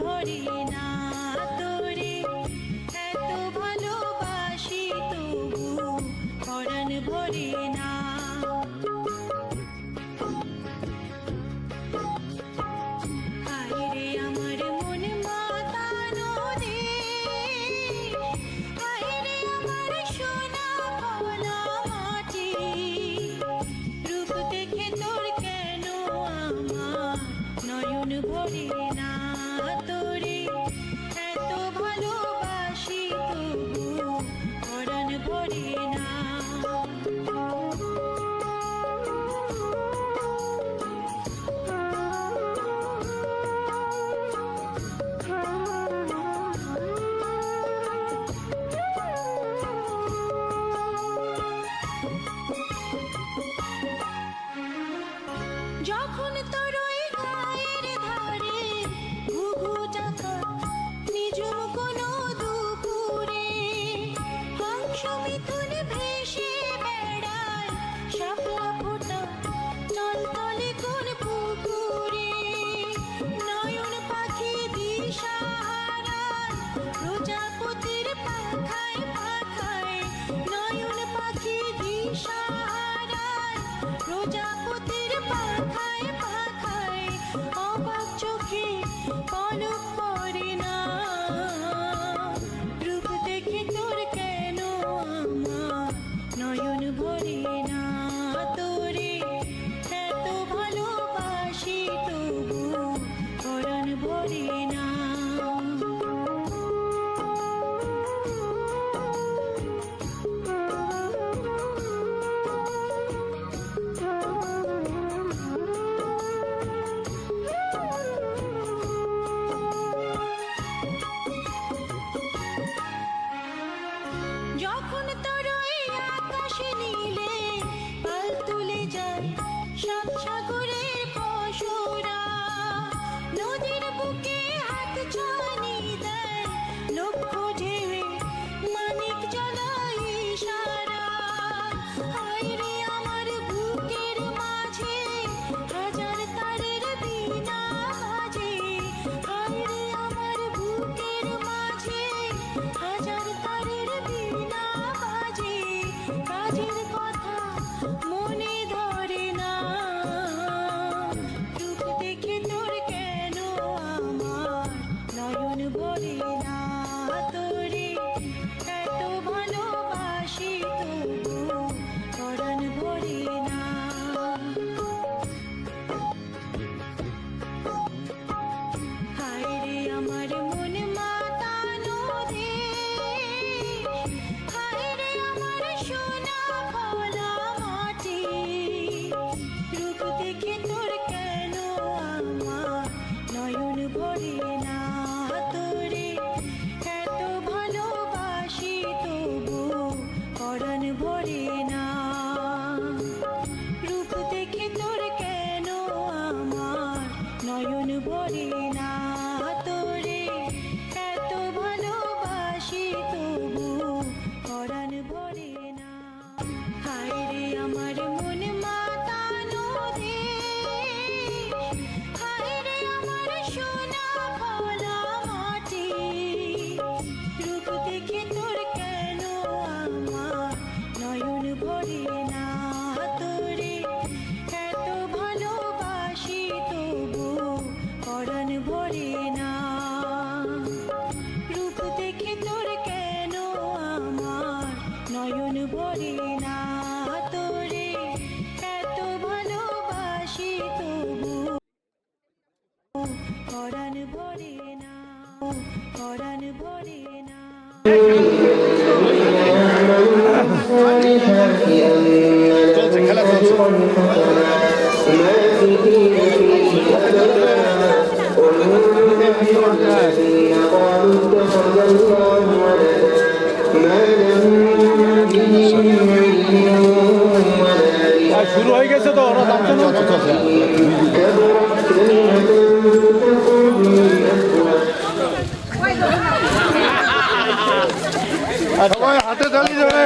ভরে না তোরে, এত ভালোবাসি তবু পরাণ ভরে না। হায়রে আমার মন মাতানো রে, হায়রে আমার সোনা ভোলা মাটি, রূপ দেখে তোর কেন আমার নয়ন ভরে না তোরে, এত ভালোবাসি তবু পরাণ ভরে না। যখন তোর ওই গায়ের ধারে ঘুঘু ডাকা নিজুম কোনো দুপুরে, হংস মিথুন ভেসে বেড়ায় শাপলা ফোটা টলটলে কোন পুকুরে, নয়ন পাখি দিশাহারায় প্রজাপতির পাখায় পাখায়, নয়ন পাখি দিশাহারায় প্রজাপতির পাখায় পাখায়, অবাক চোখে পলক পড়ে না, রূপ দেখে তোর কেন আমার নয়ন ভরে না তোরে, এত ভালোবাসি তবু পরাণ ভরে না। যখন তোর ওই আকাশে নীলে পাল তুলে যায় সাত সাগরের পশুরা, নদীর বুকে হাত ছানি দেয় লক্ষ্য ঢেউয়ে মানিক জ্বালায় ইশারা, হায়রে আমার বুকের মাঝে হাজার তারের বীণা বাজে, হায়রে আমার বুকের মাঝে হাজার তারের বীণা বাজে, কাজের কথা মনে ধরে না, রূপ দেখে তোর কেন আমার নয়ন ভরে না তোরে, এত ভালোবাসি তবু পরাণ ভরে না। হায়রে আমার মন মাতানো রে, হায়রে আমার সোনা ভোলা মাটি, রূপ দেখে তোর কেন আমার নয়ন ভরে না তোরে, এত ভালোবাসি তবু পরাণ ভরে না, রূপ দেখে তোর কেন আমার নয়ন ভরে না তোরে, এত ভালোবাসি তবু পরাণ ভরে না। হায়রে আমার মন মাতানো রে, হায়রে আমার সোনা ভোলা মাটি, রূপ দেখে তোর কেন আমার নয়ন ভরে না তোরে, এত ভালোবাসি তবু পরাণ ভরে না, রূপ দেখে তোর কেন আমার নয়ন ভরে না তোরে, এত ভালোবাসি তবু পরাণ ভরে না, পরাণ ভরে না। চলছে খেলা চলছে। শুরু হয়ে গেছে তো ওরা যাচ্ছে না। সবাই হাতে তালি ধরে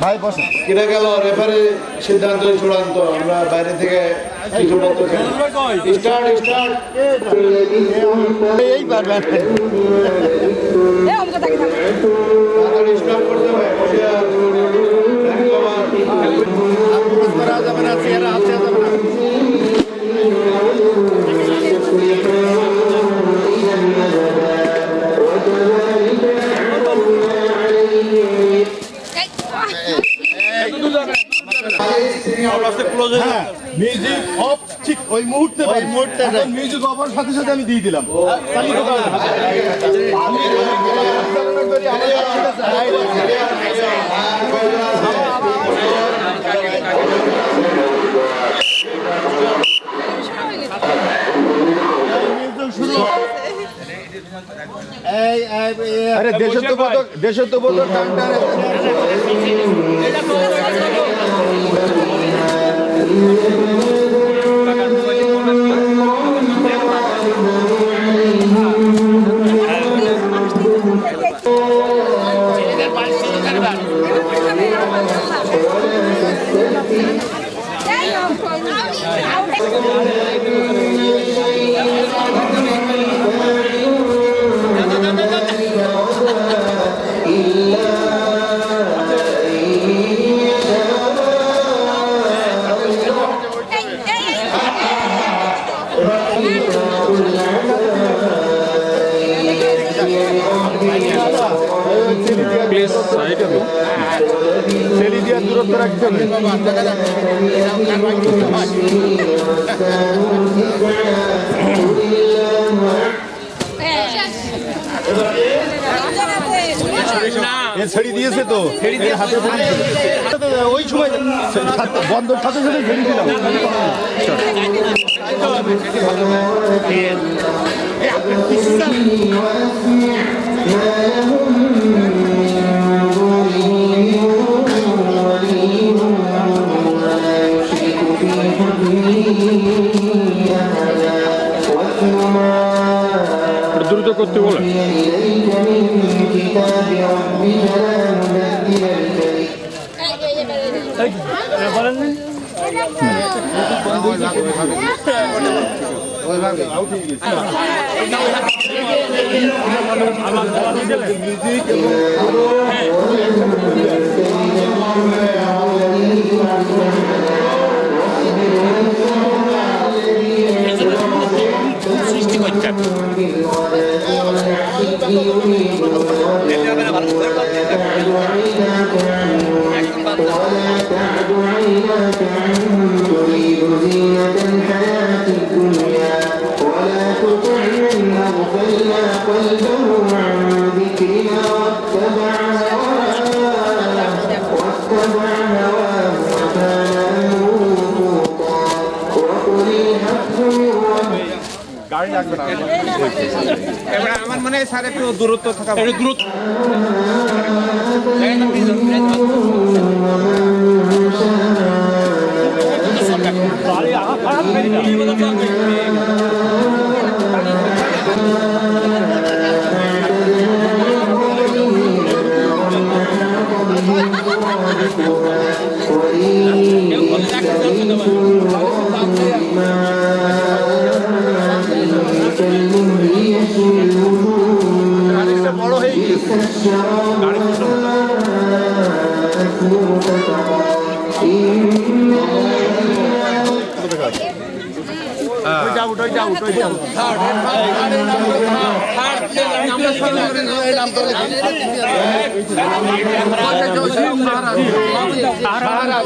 ভাই বসে কিনে গেল রেফারি সিদ্ধান্ত চূড়ান্ত আমরা বাইরে থেকে কিছু বলতে চাই স্টার্ট স্টার্ট এই পারবেন তাড়াতাড়ি স্টপ করতে হবে করা যাবে না চেহারা হাতে যাবে না মিউজিক অফ ঠিক ওই মুহূর্তে মিউজিক অফার সাথে সাথে আমি দিয়ে দিলাম আরে দেশত্ববোধক টান টান ছেড়ে দিয়ে দূরত্ব রাখতে হবে ছেড়ে দিয়েছে তো হাতে ওই সময় বন্ধর সাথে সাথে ছেড়ে দিলাম দ্রুত করতে বলে সৃষ্টি করছেন এবার আমার মনে হয় স্যার একটু দূরত্ব থাকা একটু দূরত্ব বড় হয়ে গেছে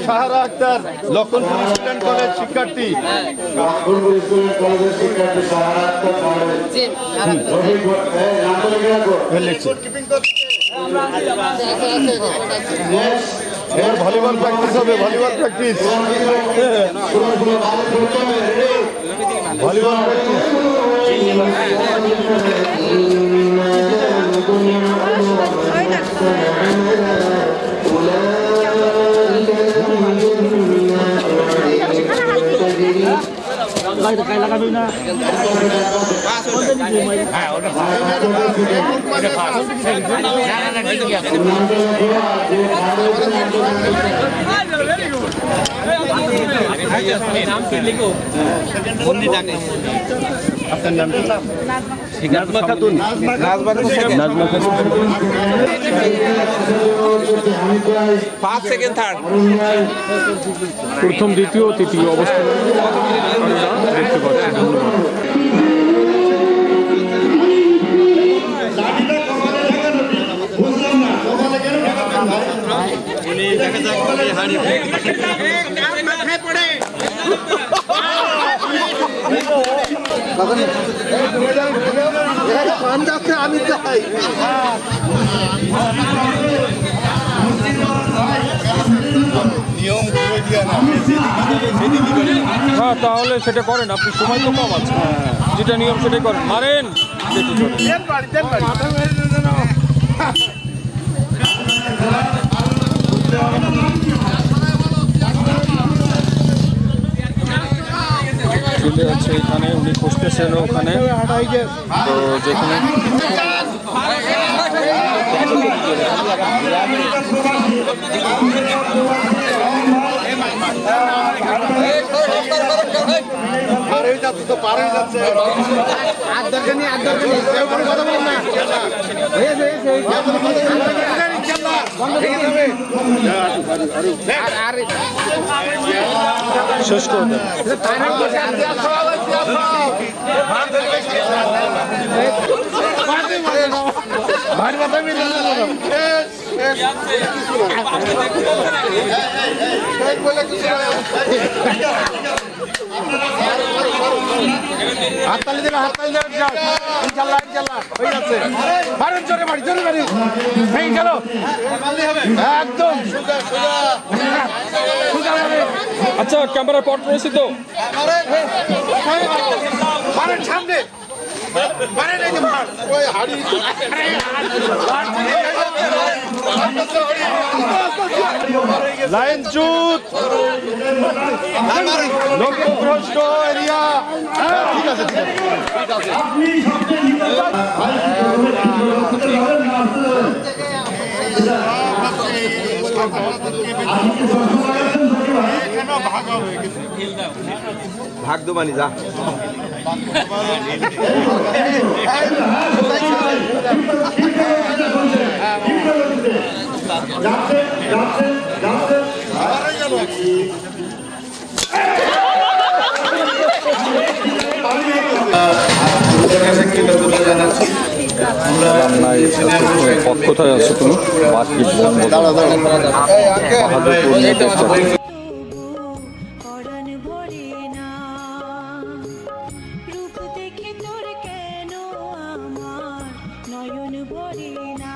সাহারা আক্তার লক্ষণপুর স্টুডেন্ট কলেজ শিক্ষার্থী এবার ভলিবল প্র্যাকটিস হবে volleyball practice volleyball practice Nazma Khatun. Nazma Khatun. 5 second third প্রথম, দ্বিতীয়, তৃতীয় অবস্থানে দেখতে পাচ্ছি। ধন্যবাদ। হ্যাঁ, তাহলে সেটা করেন, আপনি সময় তো কম আছে, যেটা নিয়ম সেটাই করেন, মারেন। চলে আছে এখানে, উনি খুঁজতেছেন ওখানে, তো যেখানে শেষ করে দেন। হাততালি দেবে, হাততালি দেবে, ইনশাল্লাহ ইনশাল্লাহ হয়ে যাচ্ছে। মারুন, জোরে মারি, জোরে মারি, এই গেল একদম সোজা সোজা সোজা মারে। আচ্ছা, ক্যামেরার পট রয়েছে তো? মারেন সামনে, মারেন, এই যে মার, ওই হাড়ি লাইন চুট, লক্ষ্যভ্রষ্ট এরিয়া। ঠিক আছে, ঠিক আছে, ভাগ দোবানি যা কোথায় আছো তুমি? পরাণ ভরে না, রূপ দেখে তোর কেন আমার নয়ন ভরে না।